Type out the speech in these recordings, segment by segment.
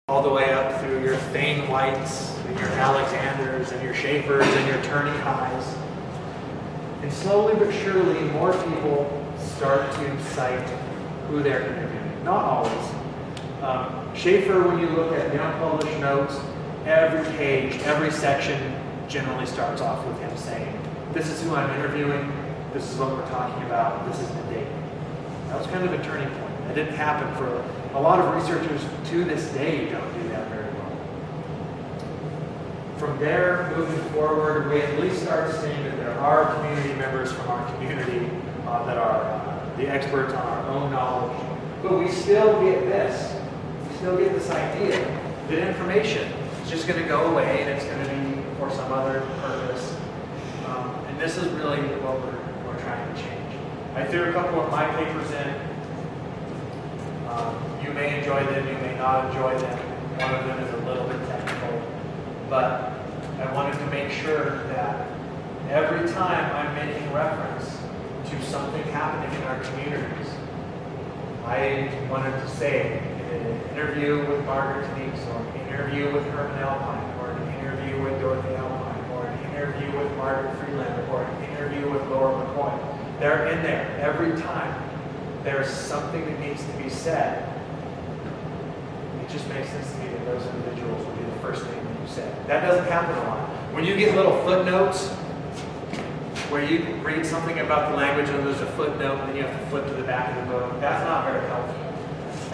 all the way up through your Thane Whites and your Alexanders and your Schaefers and your Turney Highs. And slowly but surely, more people start to cite who they're interviewing. Not always. Schaefer, when you look at the unpublished notes, every page, every section generally starts off with him saying, this is who I'm interviewing, this is what we're talking about, this is the date. That was kind of a turning point. That didn't happen for a lot of researchers to this day don't do that very well. From there, moving forward, we at least start seeing that there are community members from our community that are the experts on our own knowledge. But we still get this. We still get this idea that information is just going to go away and it's going to be for some other purpose. And this is really what we're trying to change. I threw a couple of my papers in. You may enjoy them, you may not enjoy them. One of them is a little bit technical. But I wanted to make sure that every time I'm making reference to something happening in our communities, I wanted to say an interview with Margaret Deeks, or an interview with Herman Alpine, or an interview with Dorothy Alpine, or an interview with Margaret Freeland, or an interview with Laura McCoy. They're in there every time there's something that needs to be said. It just makes sense to me that those individuals will be the first thing that you say. That doesn't happen a lot. When you get little footnotes where you read something about the language and there's a footnote and then you have to flip to the back of the book, that's not very helpful.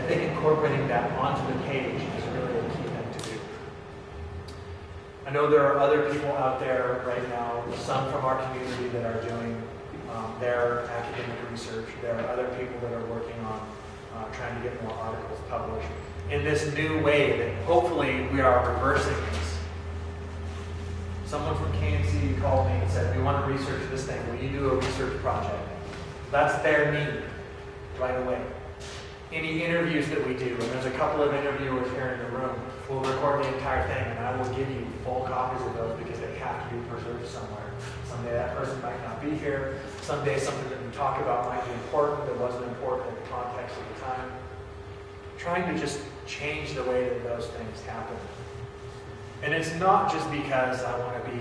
I think incorporating that onto the page is really a key thing to do. I know there are other people out there right now, some from our community that are doing their academic research. There are other people that are working on trying to get more articles published in this new way that hopefully we are reversing this. Someone from KMC called me and said, we want to research this thing. Will you do a research project? That's their need right away. Any interviews that we do, and there's a couple of interviewers here in the room, we'll record the entire thing and I will give you full copies of those because they have to be preserved somewhere. Someday that person might not be here. Someday something that we talk about might be important that wasn't important in the context of the time. Trying to just change the way that those things happen. And it's not just because I want to be,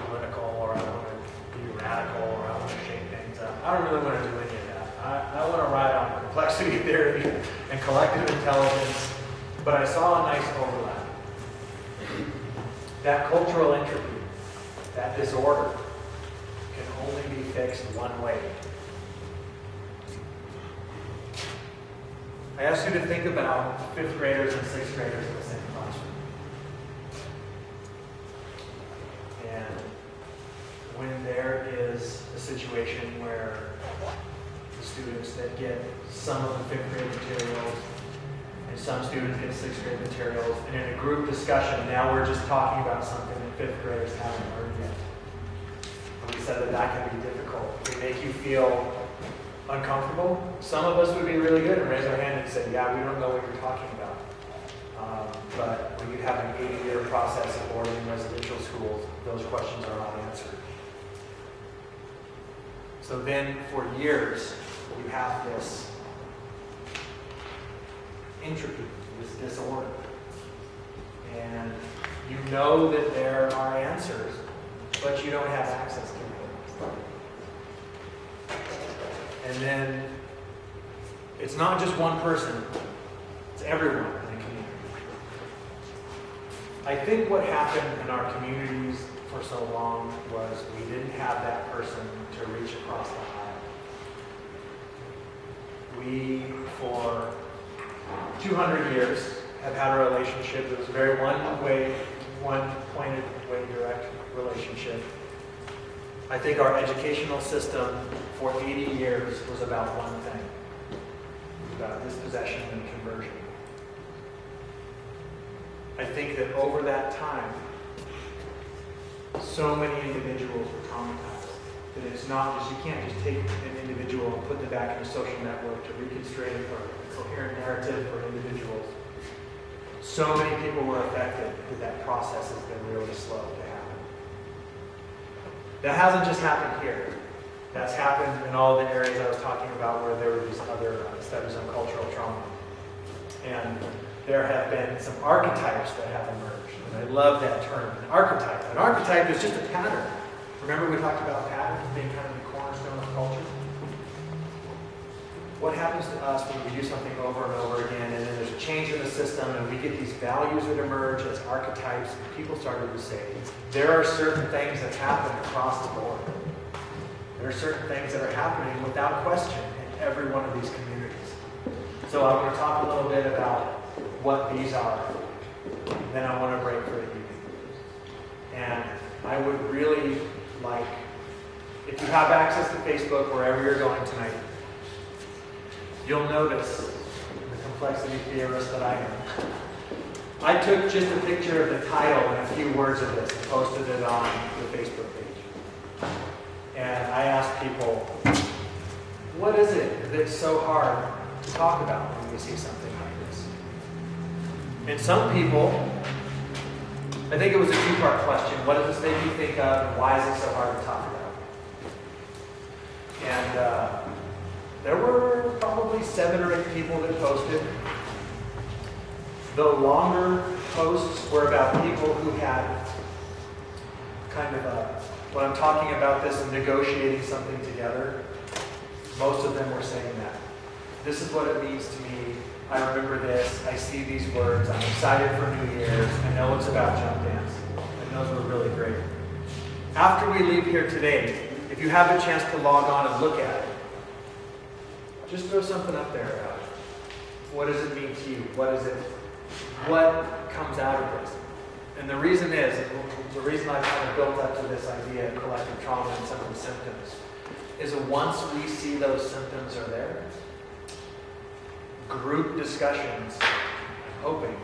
political, or I want to be radical, or I want to shake things up. I don't really want to do any of that. I want to ride on complexity theory and collective intelligence, but I saw a nice overlap. That cultural entropy, that disorder, can only be fixed one way. I asked you to think about 5th graders and 6th graders in the same classroom. And when there is a situation where the students that get some of the 5th grade materials and some students get 6th grade materials, and in a group discussion, now we're just talking about something that 5th graders haven't learned yet. And we said that can be difficult. It can make you feel uncomfortable. Some of us would be really good and raise our hand and say, yeah, we don't know what you're talking about. But when you have an 80-year process of boarding in residential schools, those questions are not answered. So then for years, you have this entropy, this disorder. And you know that there are answers, but you don't have access to them. And then it's not just one person, it's everyone in the community. I think what happened in our communities for so long was we didn't have that person to reach across the aisle. We, for 200 years, have had a relationship that was a very one-pointed way direct relationship. I think our educational system for 80 years was about one thing. It was about dispossession and conversion. I think that over that time, so many individuals were traumatized that it's not just, you can't just take an individual and put them back in a social network to reconstruct a coherent narrative for individuals. So many people were affected that process has been really slow to happen. That hasn't just happened here. That's happened in all the areas I was talking about where there were these other studies on cultural trauma. And there have been some archetypes that have emerged. And I love that term, an archetype. An archetype is just a pattern. Remember we talked about patterns being kind of the cornerstone of culture? What happens to us when we do something over and over again, and then there's a change in the system, and we get these values that emerge as archetypes, and people started to say, there are certain things that happen across the board. There are certain things that are happening without question in every one of these communities. So I want to talk a little bit about what these are. Then I want to break for the evening. And I would really like, if you have access to Facebook wherever you're going tonight, you'll notice the complexity theorist that I am. I took just a picture of the title and a few words of this and posted it on the Facebook page. And I asked people, what is it that's so hard to talk about when we see something like this? And some people, I think it was a two-part question. What does this make you think of, and why is it so hard to talk about? And there were probably 7 or 8 people that posted. The longer posts were about people who had kind of when I'm talking about this and negotiating something together, most of them were saying that. This is what it means to me. I remember this. I see these words. I'm excited for New Year's. I know it's about jump dance. And those were really great. After we leave here today, if you have a chance to log on and look at it, just throw something up there about it. What does it mean to you? What comes out of this? And the reason is, the reason I kind of built up to this idea of collective trauma and some of the symptoms, is that once we see those symptoms are there, group discussions, I'm hoping,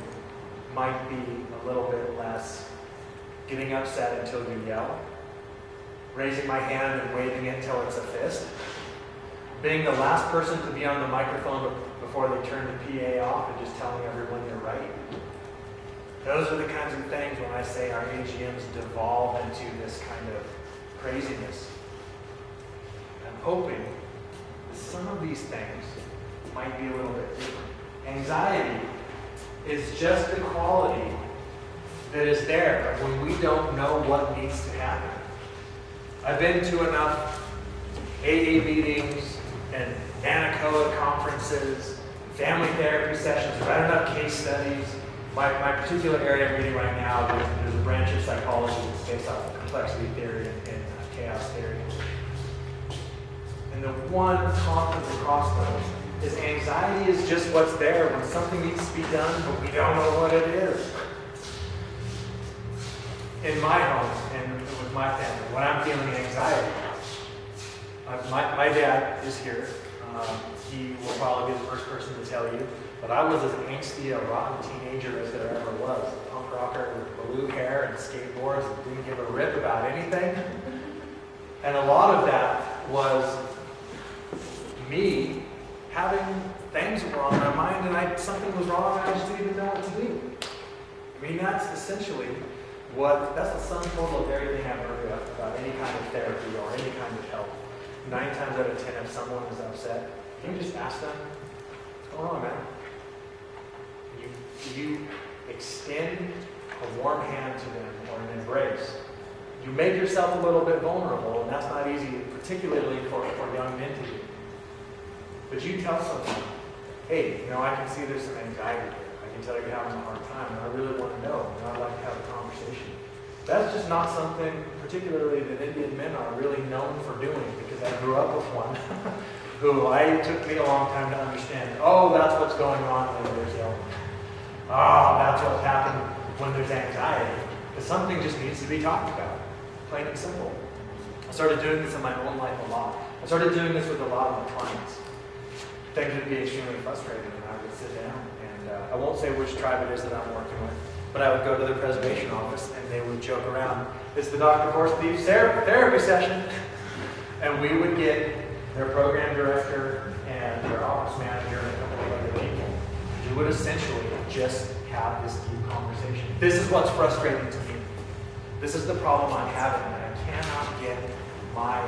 might be a little bit less getting upset until you yell, raising my hand and waving it until it's a fist, being the last person to be on the microphone before they turn the PA off and just telling everyone they're right. Those are the kinds of things when I say our AGMs devolve into this kind of craziness. I'm hoping that some of these things might be a little bit different. Anxiety is just the quality that is there when we don't know what needs to happen. I've been to enough AA meetings and Anacoa conferences, family therapy sessions, read enough case studies. My particular area I'm reading right now, there's a branch of psychology that's based off of complexity theory and chaos theory. And the one conflict across those is anxiety is just what's there when something needs to be done, but we don't know what it is. In my home and with my family, when I'm feeling anxiety, my dad is here. He will probably be the first person to tell you, but I was as angsty a rotten teenager as there ever was. A punk rocker with blue hair and skateboards and didn't give a rip about anything. And a lot of that was me having things that were on my mind and something was wrong and I just didn't even know what to do. I mean, that's essentially that's the sum total of everything I've heard about any kind of therapy or any kind of help. 9 times out of 10, if someone is upset, can you just ask them, what's going on, man? You extend a warm hand to them or an embrace. You make yourself a little bit vulnerable, and that's not easy, particularly for young men to do. But you tell someone, hey, I can see there's some anxiety here. I can tell you're having a hard time, and I really want to know, and I'd like to have a conversation. That's just not something, particularly that Indian men are really known for doing, because I grew up with one who it took me a long time to understand. Oh, that's what's going on when there's illness. Oh, that's what's happened when there's anxiety. Because something just needs to be talked about, plain and simple. I started doing this in my own life a lot. I started doing this with a lot of my clients. Things would be extremely frustrating, and I would sit down, and I won't say which tribe it is that I'm working with, but I would go to the preservation office, and they would joke around, it's the Dr. Horsethief therapy session. And we would get their program director and their office manager and a couple of other people. We would essentially just have this deep conversation. This is what's frustrating to me. This is the problem I'm having, and I cannot get my